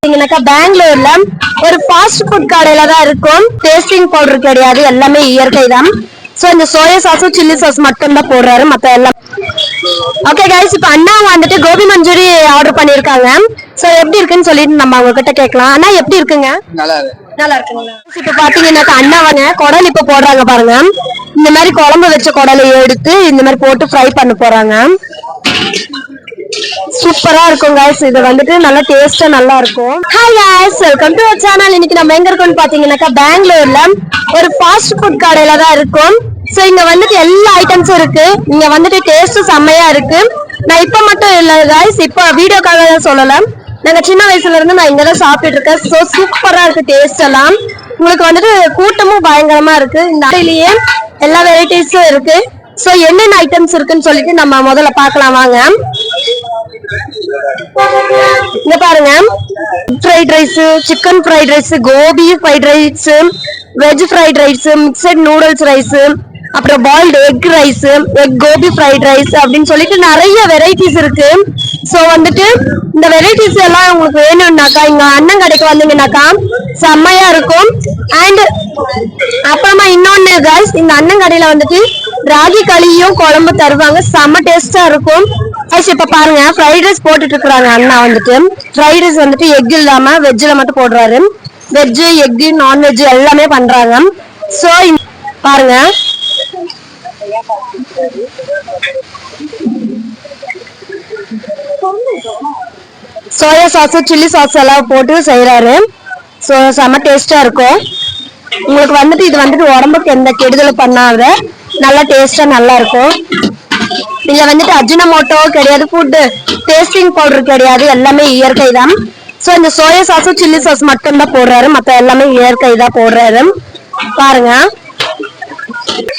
பெங்களூர்ல ஒரு fast food கடையில தான் இருக்கும். டேஸ்டிங் பவுடர் கிடையாது, எல்லாமே இயற்கை தான். சோ இந்த சோயா சாஸும் சில்லி சாஸ் மட்டும் தான் போடுறாரு, மத்த எல்லாம். ஓகே கைஸ், இப்ப அண்ணா வந்துட்டு கோபி மஞ்சூரி ஆர்டர் பண்ணிருக்காங்க. சோ எப்படி இருக்குன்னு சொல்லிட்டு நம்ம அவங்க கிட்ட கேட்கலாம். அண்ணா எப்படி இருக்குங்க? நல்லா இருக்குங்களா? இப்ப பாத்தீங்கன்னா அண்ணா வாங்க குடல் இப்ப போடுறாங்க பாருங்க. இந்த மாதிரி குழம்பு வச்ச குடலை எடுத்து இந்த மாதிரி போட்டு ஃப்ரை பண்ண போறாங்க. சூப்பரா இருக்கும் गाइस. இது வந்துட்டு நல்ல டேஸ்டா நல்லா இருக்கும். Hi guys, welcome to our channel. இன்னைக்கு நம்ம எங்க இருக்கோம்னு பாத்தீங்கன்னா பெங்களூர்ல ஒரு ஃபாஸ்ட் ஃபுட் கடையில தான் இருக்கோம். சோ இங்க வந்துட்டு எல்லா ஐட்டம்ஸும் இருக்கு. இங்க வந்துட்டு டேஸ்ட் செம்மையா இருக்கு. நான் இப்ப மட்டும் இல்ல गाइस, இப்ப வீடியோக்காக தான் சொல்லல. நாங்க சின்ன வயசுல இருந்து நான் இங்க தான் சாப்பிட்டுட்டு இருக்கேன். சோ சூப்பரா இருக்கு டேஸ்ட் எல்லாம். உங்களுக்கு வந்துட்டு கூட்டமும் பயங்கரமா இருக்கு. இந்த கடையிலேயே எல்லா வெரைட்டிஸும் இருக்கு. சோ என்னென்ன ஐட்டம்ஸ் இருக்குன்னு சொல்லிட்டு நம்ம முதல்ல பார்க்கலாம் வாங்க. இங்க பாருங்க, fried rice, chicken fried rice, gobi fried rice, veg fried rice, mixed noodles rice, அப்புறம் boiled egg rice, egg gobi fried rice அப்படின்னு சொல்லிட்டு நிறைய வெரைட்டிஸ் இருக்கு. சோ வந்துட்டு இந்த வெரைட்டிஸ் எல்லாம் உங்களுக்கு வேணும்னாக்கா இங்க அண்ணன் கடைக்கு வந்தீங்கன்னாக்கா செம்மையா இருக்கும். அண்ட் அப்புறமா இன்னொன்னு गाइस, இந்த அண்ணன் கடையில வந்துட்டு ராகி களியும் குழம்பு தருவாங்க, செம்ம டேஸ்டா இருக்கும். இப்ப பாருங்க, ஃப்ரைட் ரைஸ் போட்டுட்டு இருக்காங்க அண்ணா வந்துட்டு. ஃப்ரைட் ரைஸ் வந்துட்டு எக் இல்லாம வெஜ்ல மட்டும் போடுறாரு. வெஜ், எக், நான்வெஜ் எல்லாமே பண்றாங்க. சோ பாருங்க, சோயா சாஸ், சில்லி சாஸ் எல்லாம் போட்டு செய்யறாரு. சோ செம்ம டேஸ்டா இருக்கும். உங்களுக்கு வந்துட்டு இது வந்துட்டு உடம்புக்கு எந்த கெடுதலும் பண்ணாத நல்லா டேஸ்டா நல்லா இருக்கும். இதுல வந்துட்டு அஜினமோட்டோ கிடையாது, ஃபுட் டேஸ்டிங் பவுடர் கிடையாது, எல்லாமே இயற்கை தான். சோ இந்த சோயா சாஸும் சில்லி சாஸ் மட்டும் தான் போடுறாரு, மத்த எல்லாமே இயற்கை தான் போடுறாரு. பாருங்க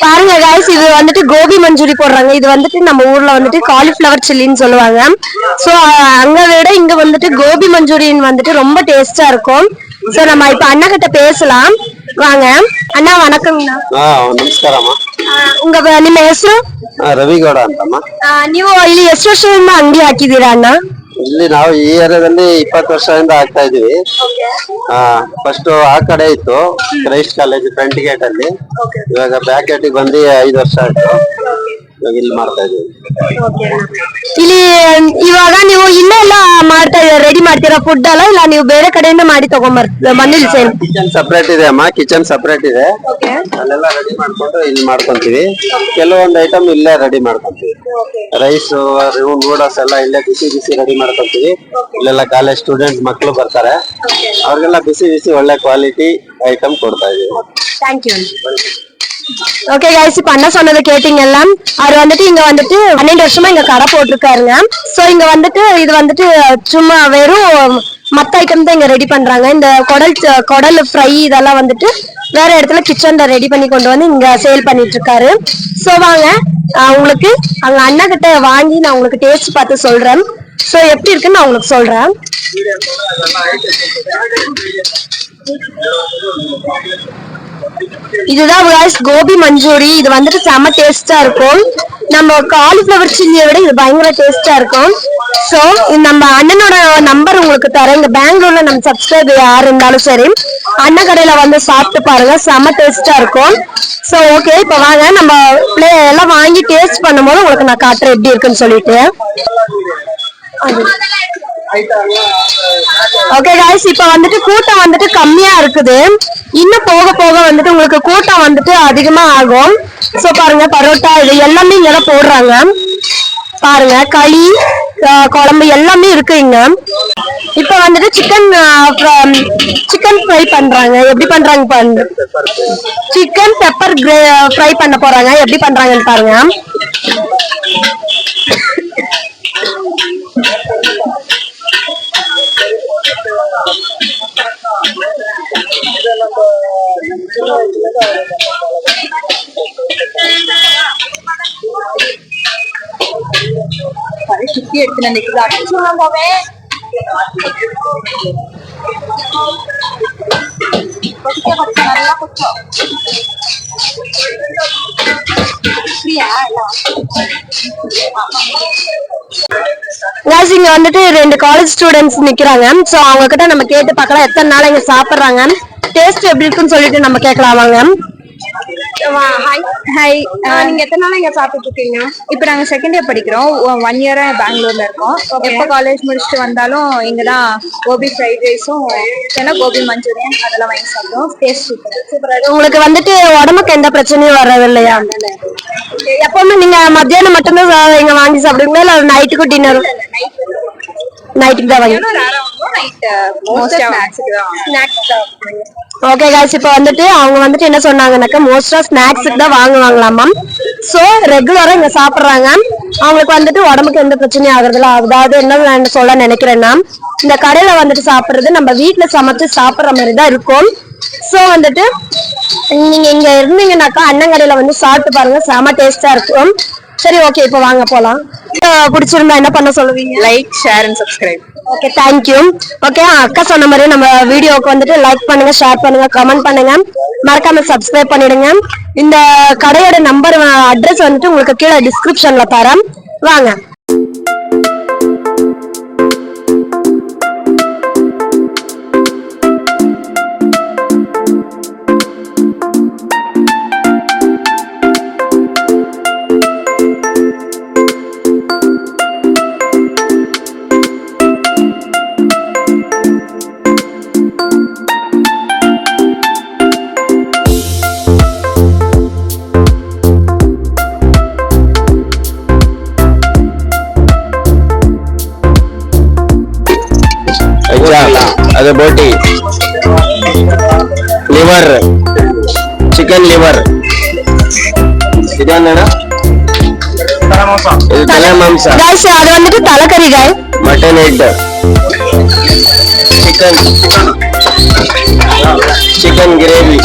பாருங்க गाइस, இது வந்துட்டு கோபி மஞ்சூரி போடுறாங்க. இது வந்துட்டு நம்ம ஊர்ல வந்துட்டு காலிஃபிளவர் சில்லின்னு சொல்லுவாங்க. சோ அங்க விட இங்க வந்துட்டு கோபி மஞ்சூரியன் வந்துட்டு ரொம்ப டேஸ்டா இருக்கும். சோ நம்ம இப்ப அண்ணா கிட்ட பேசலாம் வாங்க. ಅಣ್ಣ ವಣಕಂಣ್ಣ. ನಮಸ್ಕಾರಮ್ಮ. ನಿಮ್ಮ ಹೆಸರು? ರವಿಗೌಡ ಅಂತಮ್ಮ. ನೀವು ಇಲ್ಲಿ ಎಷ್ಟು ವರ್ಷದಿಂದ ಅಂಗಡಿ ಹಾಕಿದ್ದೀರಾ ಅಣ್ಣ? ಇಲ್ಲಿ ನಾವು ಈ ಏರಿಯಾದಲ್ಲಿ 20 ವರ್ಷದಿಂದ ಆಗ್ತಾ ಇದೀವಿ. ಫಸ್ಟ್ ಆ ಕಡೆ ಇತ್ತು, ಕ್ರೈಸ್ಟ್ ಕಾಲೇಜ್ ಫ್ರಂಟ್ ಗೇಟ್ ಅಲ್ಲಿ. ಇವಾಗ ಬ್ಯಾಕ್ ಗೇಟ್ ಬಂದು 5 ವರ್ಷ ಆಯ್ತು. ಇಲ್ಲಿ ಮಾಡ್ತಾ ಇದೀವಿ. ಇಲ್ಲಿ ಇವಾಗ ನೀವು ಇಲ್ಲೆಲ್ಲ ಮಾಡ್ತಾ ರೆಡಿ ಮಾಡ್ತೀರಾ ಫುಡ್ ಅಲ್ಲ, ಇಲ್ಲ ನೀವು ಬೇರೆ ಕಡೆಯಿಂದ ಮಾಡಿ ಬಂದಿಲ್ಲ? ಸೇಮ್ ಕಿಚನ್ ಸಪರೇಟ್ ಇದೆ ಅಮ್ಮ, ಕಿಚನ್ ಸಪರೇಟ್ ಇದೆ. ಅಲ್ಲೆಲ್ಲ ರೆಡಿ ಮಾಡ್ಕೊಂಡು ಇಲ್ಲಿ ಮಾಡ್ಕೊಂತೀವಿ. ಕೆಲವೊಂದು ಐಟಮ್ ಇಲ್ಲೇ ರೆಡಿ ಮಾಡ್ಕೊಂತೀವಿ. ರೈಸ್, ನೂಡಲ್ಸ್ ಎಲ್ಲ ಇಲ್ಲೇ ಬಿಸಿ ಬಿಸಿ ರೆಡಿ ಮಾಡ್ಕೊಂತೀವಿ. ಇಲ್ಲೆಲ್ಲ ಕಾಲೇಜ್ ಸ್ಟೂಡೆಂಟ್ ಮಕ್ಕಳು ಬರ್ತಾರೆ, ಅವ್ರಿಗೆಲ್ಲ ಬಿಸಿ ಬಿಸಿ ಒಳ್ಳೆ ಕ್ವಾಲಿಟಿ ಐಟಮ್ ಕೊಡ್ತಾ ಇದೀವಿ. Thank you. ஓகே गाइस, இப்ப அண்ணா சொன்னதை கேட்டீங்கல்ல. அவர் வந்துட்டு இங்க வந்துட்டு 12 வருஷமா இங்க கடை போட்டிருக்காருங்க. சோ இங்க வந்துட்டு இது வந்துட்டு சும்மா வெறும் மத்த ஐட்டம் தான் இங்க ரெடி பண்றாங்க. இந்த குடல் ஃப்ரை இதெல்லாம் வந்துட்டு வேற இடத்துல கிச்சன்ல ரெடி பண்ணி கொண்டு வந்து இங்க சேல் பண்ணிட்டு இருக்காரு. சோ வாங்க, உங்களுக்கு அங்க அண்ணா கிட்ட வாங்கி நான் உங்களுக்கு டேஸ்ட் பார்த்து சொல்றேன். சோ எப்படி இருக்குன்னு நான் உங்களுக்கு சொல்றேன். இதுதான் गाइस கோபி மஞ்சூரி. இது வந்துட்டு செம டேஸ்டா இருக்கும். நம்ம காலிஃபிளவர் சில்லியை விட இது பயங்கர டேஸ்டா இருக்கும். சோ நம்ம அண்ணனோட நம்பர் உங்களுக்கு தரேன். இங்க பெங்களூர்ல நம்ம சப்ஸ்கிரைபர் யார் இருந்தாலும் சரி, அண்ணன் கடையில வந்து சாப்பிட்டு பாருங்க, செம டேஸ்டா இருக்கும். சோ ஓகே, இப்ப வாங்க நம்ம எல்லாம் வாங்கி டேஸ்ட் பண்ணும்போது உங்களுக்கு நான் காட்டுறேன் எப்படி இருக்குன்னு சொல்லிட்டு. ஓகே गाइस, இப்ப வந்துட்டு கூட்டம் வந்துட்டு கம்மியா இருக்குது. இன்னும் போக போக வந்துட்டு உங்களுக்கு கூட்டம் வந்துட்டு அதிகமா ஆகும். சோ பாருங்க, பரோட்டா இது எல்லாமே இங்க போடுறாங்க. பாருங்க, களி, குழம்பு எல்லாமே இருக்கு இங்க. இப்ப வந்துட்டு சிக்கன் ஃப்ரை பண்றாங்க. எப்படி பண்றாங்க? சிக்கன் பெப்பர் ஃப்ரை பண்ண போறாங்க. எப்படி பண்றாங்கன்னு பாருங்க. சுத்தி எடுத்து நினைக்கிறாங்க. guys இங்க வந்துட்டு 2 காலேஜ் ஸ்டூடெண்ட்ஸ் நிக்கிறாங்க. சோ அவங்க கிட்ட நம்ம கேட்டு பார்க்கலாம் எத்தனை நாள் இங்க சாப்பிடுறாங்க, டேஸ்ட் எப்படி இருக்குன்னு சொல்லிட்டு நம்ம கேட்கலாம் வாங்க. ஹாய், நீங்க எத்தனை நாளா இங்க சாப்பிட்டு இருக்கீங்க? இப்போ நாங்க செகண்ட் இயர் படிக்கிறோம். 1 இயரா பெங்களூர்ல இருக்கோம். எப்போ காலேஜ் முடிச்சுட்டு வந்தாலும் இங்கதான் கோபி ஃப்ரைட் ரைஸும் கோபி மஞ்சூரியன் அதெல்லாம் வாங்கி சாப்பிடுவோம். Taste super. உங்களுக்கு வந்துட்டு உடம்புக்கு எந்த பிரச்சனையும் வர்றது இல்லையா? எப்பவுமே நீங்க மத்தியானம் மட்டும்தான் இங்க வாங்கி சாப்பிடுவீங்களா இல்ல நைட்டுக்கு டின்னர்? நைட்டுக்கு தான் வாங்கி. ஓகே गाइस இப்போ வந்துட்டு அவங்க வந்துட்டு என்ன சொன்னாங்கன்னாக்கா மோஸ்டா ஸ்நாக்ஸ்க்கு தான் வாங்குவாங்களாம். சோ ரெகுலரா இங்க சாப்பிடுறாங்க. அவங்களுக்கு வந்துட்டு உடம்புக்கு எந்த பிரச்சனையும் ஆகுறதுல. அதாவது என்ன நான் சொல்ல நினைக்கிறேன்னா இந்த கடையில வந்துட்டு சாப்பிடுறது நம்ம வீட்டுல சமைச்சு சாப்பிடுற மாதிரி தான் இருக்கும். சோ வந்துட்டு நீங்க இங்க இருந்தீங்கன்னாக்கா அண்ணன் கடையில வந்து சாப்பிட்டு பாருங்க, செம டேஸ்டா இருக்கும். சரி ஓகே இப்போ வாங்க போலாம். பிடிச்சிருந்தா என்ன பண்ண சொல்லுவீங்க? Like, share and subscribe. Okay thank you. Okay அக்கா சொன்ன மாதிரி நம்ம வீடியோக்கு வந்துட்டு லைக் பண்ணுங்க, ஷேர் பண்ணுங்க, கமெண்ட் பண்ணுங்க, மறக்காம சப்ஸ்கிரைப் பண்ணிடுங்க. இந்த கடையோட நம்பர் அட்ரஸ் வந்துட்டு உங்களுக்கு கீழே டிஸ்கிரிப்ஷன்ல தரேன், வாங்க. ಅದು ಬೋಟಿ, ಲಿವರ್, ಚಿಕನ್ ಲಿವರ್, ಇದೇನ ಇದು ತಲೆ ಮಾಂಸ, गाइस அது வந்துட்டு தலைக்கறி गाय, mutton head, chicken gravy,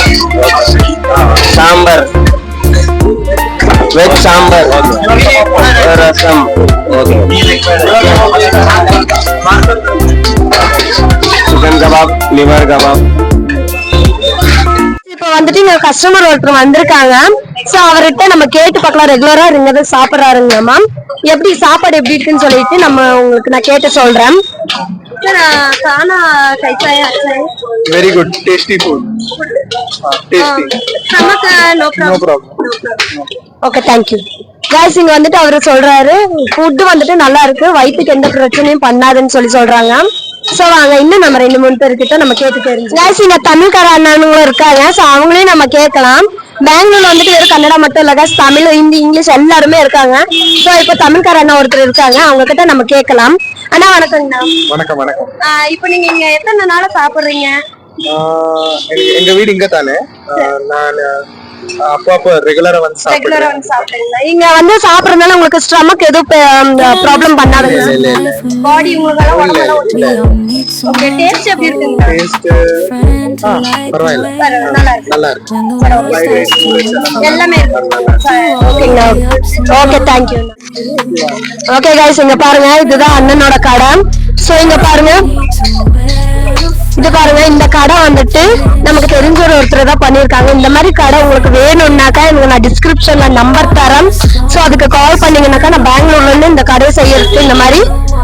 sambar, veg sambar, rasam, chicken kebab, liver kebab. இப்போ வந்துட்டு இங்க கஸ்டமர் ஒருத்தர் வந்திருக்காங்க. சோ அவர்கிட்ட நம்ம கேட்டு பார்க்கலாம், ரெகுலரா இங்க சாப்பிடுறாருங்க மேம், எப்படி சாப்பாடு எப்படி இருக்குன்னு சொல்லிட்டு நம்ம உங்களுக்கு நான் கேட்டு சொல்றேன். खाना कैसा है? अच्छा है, very good, tasty food, tasty, நமக்கு no no problem. Okay thank you. Guys இங்க வந்துட்டு அவரு சொல்றாரு ஃபுட் வந்துட்டு நல்லா இருக்கு, வயிற்றுக்கு எந்த பிரச்சனையும் பண்ணாதுன்னு சொல்றாங்க. சோ வாங்க இன்னும் நம்ம 2-3 பேர்கிட்ட நம்ம கேட்டு தெரிஞ்சு. गाइस இங்க தமிழ்கார அண்ணனுங்களும் இருக்காங்க. சோ அவங்களையும் நம்ம கேட்கலாம். பெங்களூர்ல வந்துட்டு வெறும் கன்னடா மட்டும் இல்ல गाइस, தமிழ், ஹிந்தி, இங்கிலீஷ் எல்லாருமே இருக்காங்க. சோ இப்போ தமிழ்கார அண்ணா ஒருத்தர் இருக்காங்க, அவங்க கிட்ட நம்ம கேட்கலாம். அண்ணா வணக்கம்ண்ணா. வணக்கம் வணக்கம். இப்போ நீங்க இங்க எத்தனை நாளா சாப்பிடுறீங்க? எங்க வீடு இங்க தானே. நான் அப்போ ரெகுலரா வந்து சாப்பிடுறீங்களா? இங்க வந்து சாப்பிடுறதுனால உங்களுக்கு ஸ்டமக் எதுவும் ப்ராப்ளம் பண்ணாதுங்க? பாடி உங்களுக்கு ஓகே. டேஸ்ட் எப்படி இருக்குங்க? டேஸ்ட் பரவாயில்லை, நல்லா இருக்கு. எல்லாமே ஓகேங்க. Okay thank you. ஓகே गाइस இங்க பாருங்க, இதுதான் அண்ணனோட கடை. சோ இங்க பாருங்க, இது பாருங்க, இந்த கடை வந்துட்டு நமக்கு தெரிஞ்ச ஒருத்தர் தான் பண்ணிருக்காங்க. இந்த மாதிரி கடை உங்களுக்கு வேணும்னாக்கா எனக்கு நான் டிஸ்கிரிப்ஷன்ல நம்பர் தரேன். சோ அதுக்கு கால் பண்ணீங்கன்னாக்கா நான் பெங்களூர்ல இருந்து இந்த கடை செய்யறதுக்கு இந்த மாதிரி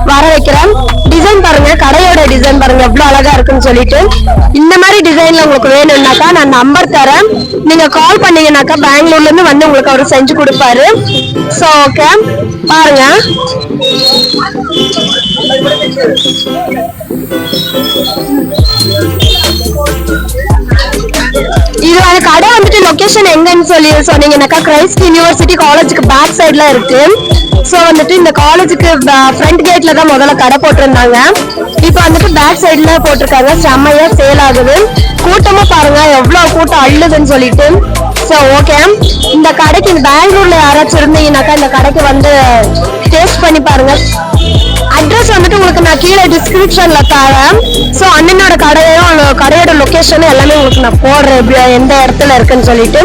வர வைக்கிறேன். டிசைன் பாருங்க, கடையோட டிசைன் பாருங்க எவ்வளவு அழகா இருக்குன்னு சொல்லிட்டு. இந்த மாதிரி டிசைன்ல உங்களுக்கு வேணும்னாக்கா நான் நம்பர் தரேன், நீங்க கால் பண்ணீங்கன்னாக்கா பெங்களூர்ல இருந்து வந்து உங்களுக்கு அவரு செஞ்சு கொடுப்பாரு. சோ ஓகே பாருங்க. இது அந்த கடை வந்துட்டு லொகேஷன் எங்கன்னு சொல்லி சொன்னீங்கன்னாக்கா கிரைஸ்ட் யூனிவர்சிட்டி காலேஜுக்கு பேக் சைட்ல இருக்கு. சோ வந்துட்டு இந்த காலேஜுக்கு ஃப்ரண்ட் கேட்ல தான் முதல்ல கடை போட்டிருந்தாங்க, இப்போ வந்துட்டு பேக் சைட்ல போட்டிருக்காங்க. செம்மையா சேல் ஆகுது. கூட்டமா பாருங்க எவ்வளவு கூட்டம் அள்ளுதுன்னு சொல்லிட்டு. சோ ஓகே, இந்த கடைக்கு பெங்களூர்ல யாராச்சும் இருந்தீங்கன்னாக்கா இந்த கடைக்கு வந்து டேஸ்ட் பண்ணி பாருங்க. அட்ரஸ் வந்துட்டு உங்களுக்கு நான் கீழே டிஸ்கிரிப்ஷன்ல தரேன். சோ அண்ணனோட கடையோட லொகேஷன் எல்லாமே உங்களுக்கு நான் போடுறேன், எந்த இடத்துல இருக்குன்னு சொல்லிட்டு.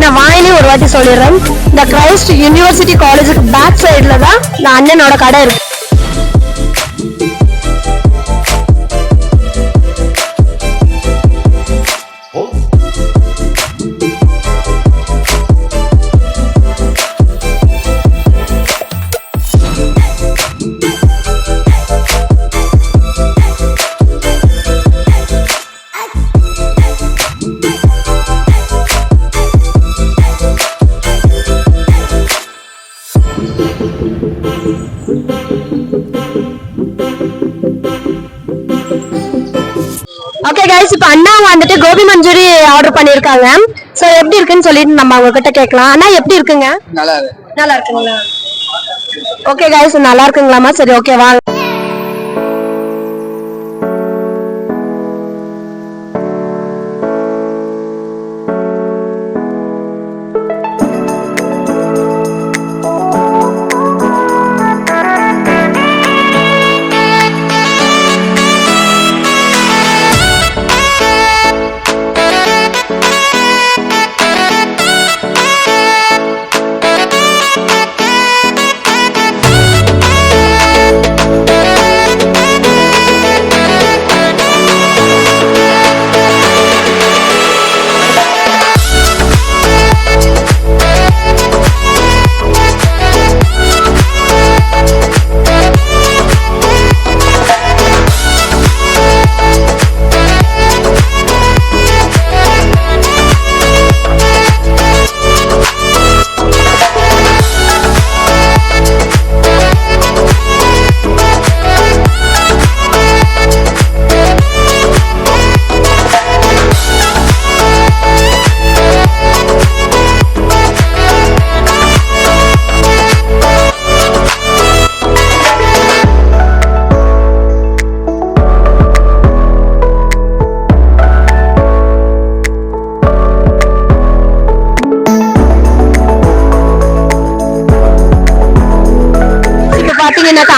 நான் வாயிலே ஒரு வாட்டி சொல்லிடுறேன், இந்த கிரைஸ்ட் யூனிவர்சிட்டி காலேஜுக்கு பேக் சைட்ல தான் நான் அண்ணனோட கடை இருக்கு. ஓகே கைஸ், இப்போ அண்ணா வந்துட்டு கோபி மஞ்சூரி ஆர்டர் பண்ணிருக்காங்க. சோ எப்படி இருக்குன்னு சொல்லிட்டு நம்ம அவங்க கிட்ட கேட்கலாம். அண்ணா எப்படி இருக்குங்க? நல்லா இருக்கு. நல்லா இருக்குங்களா? ஓகே கைஸ், நல்லா இருக்குங்களாமா? சரி ஓகே வாங்க.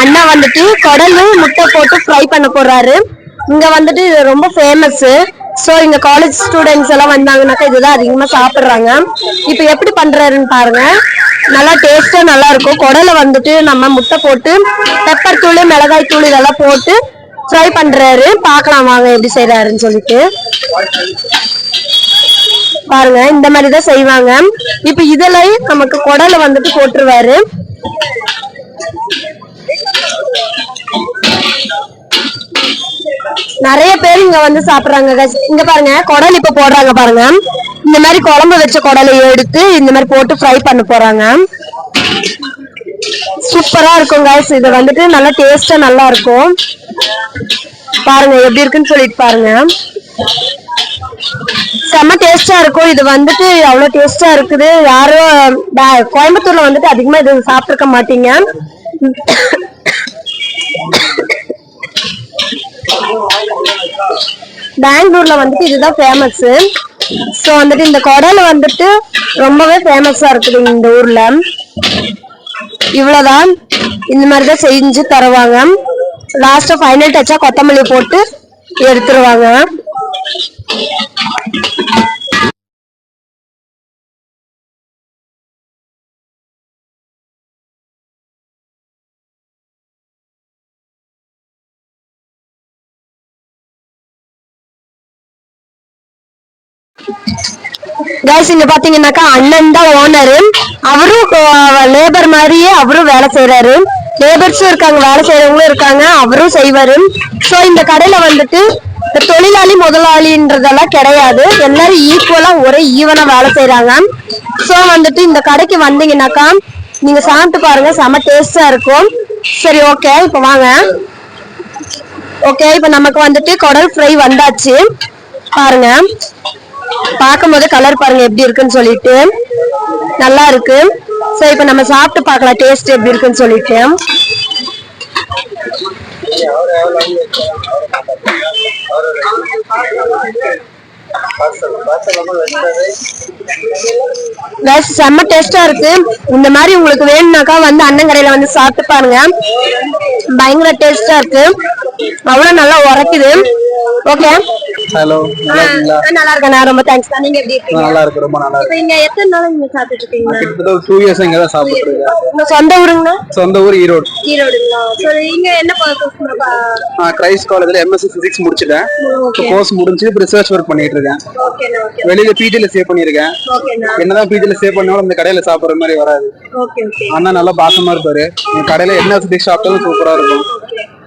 அண்ணா வந்துட்டு குடலு முட்டை போட்டு ஃப்ரை பண்ண போறாரு. இங்க வந்துட்டு இது ரொம்ப ஃபேமஸ். சோ இங்க காலேஜ் ஸ்டூடெண்ட்ஸ் எல்லாம் வந்தாங்கன்னாக்கா இதுதான் அதிகமா சாப்பிடுறாங்க. இப்ப எப்படி பண்றாருன்னு பாருங்க. நல்லா டேஸ்டா நல்லா இருக்கும். குடலை வந்துட்டு நம்ம முட்டை போட்டு பெப்பர் தூள் மிளகாய் தூள் இதெல்லாம் போட்டு ஃப்ரை பண்றாரு. பார்க்கலாம் வாங்க எப்படி செய்யறாருன்னு சொல்லிட்டு. பாருங்க இந்த மாதிரிதான் செய்வாங்க. இப்ப இதுல நமக்கு குடலை வந்துட்டு போட்டுருவாரு. நிறைய பேர் இங்க வந்து சாப்பிடுறாங்க. இங்க பாருங்க குடல் இப்ப போடுறாங்க பாருங்க. இந்த மாதிரி குழம்பு வச்ச குடலை எடுத்து இந்த மாதிரி போட்டு ஃப்ரை பண்ண போறாங்க. சூப்பரா இருக்கும் guys. இது வந்துட்டு நல்லா டேஸ்டா நல்லா இருக்கும். பாருங்க எப்படி இருக்குன்னு சொல்லிட்டு பாருங்க. செம்ம டேஸ்டா இருக்கும். இது வந்துட்டு அவ்வளவு டேஸ்டா இருக்குது. யாரும் கோயம்புத்தூர்ல வந்துட்டு அதிகமா இது சாப்பிட்டுருக்க மாட்டீங்க. பெங்களூர்ல வந்துட்டு இதுதான் ஃபேமஸ். சோ வந்துட்டு இந்த குடல் வந்துட்டு ரொம்பவே ஃபேமஸா இருக்குது இந்த ஊர்ல. இவ்வளவுதான். இந்த மாதிரிதான் செஞ்சு தருவாங்க. லாஸ்டா ஃபைனல் டச்சா கொத்தமல்லி போட்டு எடுத்துருவாங்க. கைஸ் இங்க பாத்தீங்கன்னாக்கா அண்ணன் தான் ஓனரு. அவரும் லேபர் மாதிரியே அவரும் வேலை செய்யறாரு. லேபர்ஸும் இருக்காங்க, வேலை செய்யறவங்களும் இருக்காங்க, அவரும் செய்வாரு. சோ இந்த கடையில வந்துட்டு தொழிலாளி முதலாளின்றதெல்லாம் கிடையாது. எல்லாரும் ஈக்குவலா ஒரே ஈவனா வேலை செய்யறாங்க. சோ வந்துட்டு இந்த கடைக்கு வந்தீங்கன்னாக்கா நீங்க சாப்பிட்டு பாருங்க, செம டேஸ்டா இருக்கும். சரி ஓகே இப்ப வாங்க. ஓகே இப்ப நமக்கு வந்துட்டு குடல் ஃப்ரை வந்தாச்சு. பாருங்க, பார்க்கும் போது கலர் பாருங்க எப்படி இருக்குன்னு சொல்லிட்டு நல்லா இருக்கு. சோ இப்ப நம்ம சாப்பிட்டு பார்க்கலாம் டேஸ்ட் எப்படி இருக்குன்னு சொல்லிட்டு. செம்ம டேஸ்டா இருக்கு. இந்த மாதிரி உங்களுக்கு வேணும்னாக்கா வந்து அண்ணன் கடையில வந்து சாப்பிட்டு பாருங்க. பயங்கர டேஸ்டா இருக்கு. அவ்வளவு நல்லா உரைக்குது. ஓகே ஹலோ, நல்லா இருக்கேன். ரொம்ப தேங்க்ஸ். நீங்க எப்படி இருக்கீங்க? நல்லா இருக்கு, ரொம்ப நல்லா இருக்கு. இங்க எத்தனை நாள் இங்க சாப்பிட்டு இருக்கீங்க? கிட்டத்தட்ட 2 இயர்ஸ் இங்க தான் சாப்பிட்டு இருக்கேன். உங்க சொந்த ஊருங்களா? சொந்த ஊர் ஈரோடு. ஈரோடுங்களா? சரி இங்க என்ன கிரைஸ்ட் காலேஜ்ல எம்எஸ்சி பிசிக்ஸ் முடிச்சிட்டேன். கோர்ஸ் முடிஞ்சு இப்ப ரிசர்ச் ஒர்க் பண்ணிட்டு இருக்கேன். வெளியில பிஜில சேவ் பண்ணிருக்கேன். என்னதான் பிஜில சேவ் பண்ணாலும் இந்த கடையில சாப்பிடுற மாதிரி வராது. அண்ணா நல்லா பாசமா இருப்பாரு. கடையில என்ன டிஷ் சாப்பிட்டாலும் சூப்பரா இருக்கும்.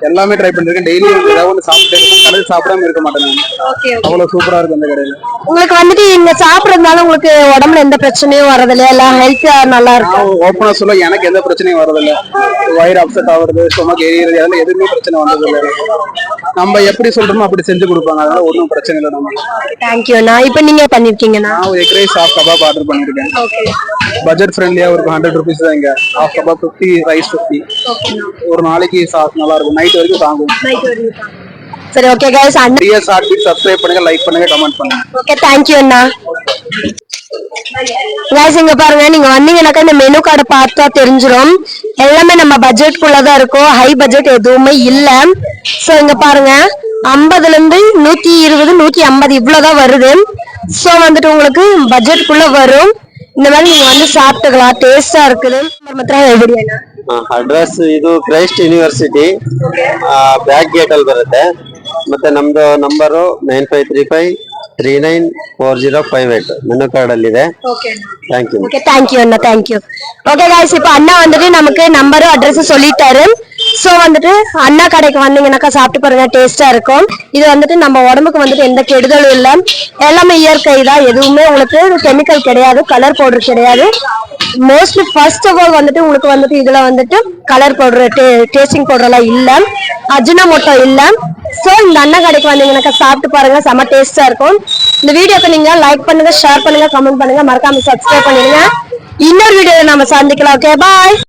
எல்லாமே ட்ரை பண்ணிருக்கேன். டெய்லி ஏதாவது ஒன்று சாப்பிட்டே இருக்கேன். கடையில் சாப்பிடாம இருக்க மாட்டேன் நான். ஓகே அவ்வளவு சூப்பரா இருக்கும் அந்த கடையில. உங்களுக்கு வந்துட்டு இங்க சாப்பிடறதுனால உங்களுக்கு உடம்புல எந்த பிரச்சனையும் வரது இல்லையா? எல்லாம் ஹெல்த்தியா நல்லா இருக்கும். ஓப்பனா சொல்ல எனக்கு எந்த பிரச்சனையும் வரதில்லை. வயிறு அப்செட் ஆகுறது, ஸ்டொமக் எரியுறது, அதெல்லாம் எதுவுமே பிரச்சனை வந்ததில்லை. நம்ம எப்படி சொல்றோமோ அப்படி செஞ்சு கொடுப்பாங்க. அதனால ஒன்றும் பிரச்சனை இல்லை நமக்கு. தேங்க்யூண்ணா. இப்ப நீங்க பண்ணிருக்கீங்கண்ணா? நான் ஒரு egg rice half kebab order பண்ணிருக்கேன். பட்ஜெட் ஃப்ரெண்ட்லியா ஒரு 100 rupees தான். இங்க ஹாஃப் கபாப் 50, ரைஸ் 50. ஒரு நாளைக்கு நல்லா இருக்கும். நைட் வரைக்கும் தாங்கும். சரி, ஓகே கைஸ். அண்ணா டிஎஸ் ஹார்ட்பீட் சப்ஸ்கிரைப் பண்ணுங்க, லைக் பண்ணுங்க, கமெண்ட் பண்ணுங்க. ஓகே, தேங்க்யூ அண்ணா. கைஸ் இங்க பாருங்க, நீங்க வந்தீங்கன்னாக்கா இந்த மெனு கார்டை பார்த்தா தெரிஞ்சிடும். எல்லாமே நம்ம பட்ஜெட் குள்ளதான் இருக்கும். ஹை பட்ஜெட் எதுவுமே இல்ல. சோ இங்க பாருங்க, 50ல இருந்து 120, 150 இவ்வளவுதான் வருது. சோ வந்துட்டு உங்களுக்கு பட்ஜெட் குள்ள வரும். இந்த மாதிரி நீங்க வந்து சாப்பிட்டுக்கலாம். டேஸ்டா இருக்குது. ಅಡ್ರೆಸ್ ಇದು ಕ್ರೈಸ್ಟ್ ಯೂನಿವರ್ಸಿಟಿ ಬ್ಯಾಕ್ ಗೇಟ್ ಅಲ್ಲಿ ಬರುತ್ತೆ. ಮತ್ತೆ ನಮ್ದು ನಂಬರು 9535394058 மெனு ಕಾರ್ಡ್ ಅಲ್ಲಿ ಇದೆ. Thank you. ஓகே, தேங்க்யூ அண்ணா, தேங்க்யூ. ஓகே கைஸ், இப்போ அண்ணா வந்துட்டு நமக்கு நம்பரும் அட்ரஸும் சொல்லிட்டாரு. சோ வந்துட்டு அண்ணா கடைக்கு வந்தீங்கன்னாக்கா சாப்பிட்டு பாருங்க, டேஸ்டா இருக்கும். இது வந்துட்டு நம்ம உடம்புக்கு வந்துட்டு எந்த கெடுதலும் இல்லை. எல்லாமே இயற்கை தான். எதுவுமே உங்களுக்கு கெமிக்கல் கிடையாது, கலர் பவுடர் கிடையாது. மோஸ்ட்லி ஃபர்ஸ்ட் ஆஃப் ஆல் வந்துட்டு உங்களுக்கு வந்துட்டு இதுல வந்துட்டு கலர் பவுடர், டேஸ்டிங் பவுடர் எல்லாம் இல்ல, அஜினோமோட்டோ இல்ல. சோ இந்த அண்ணா கடைக்கு வந்தீங்கன்னாக்கா சாப்பிட்டு பாருங்க, செம டேஸ்டா இருக்கும். இந்த வீடியோக்கு நீங்க லைக் பண்ணுங்க, ஷேர் பண்ணுங்க, கமெண்ட் பண்ணுங்க, மறக்காம சப்ஸ்கிரைப் பண்ணிடுங்க. இன்னொரு வீடியோல நம்ம சந்திக்கலாம். ஓகே, பாய்.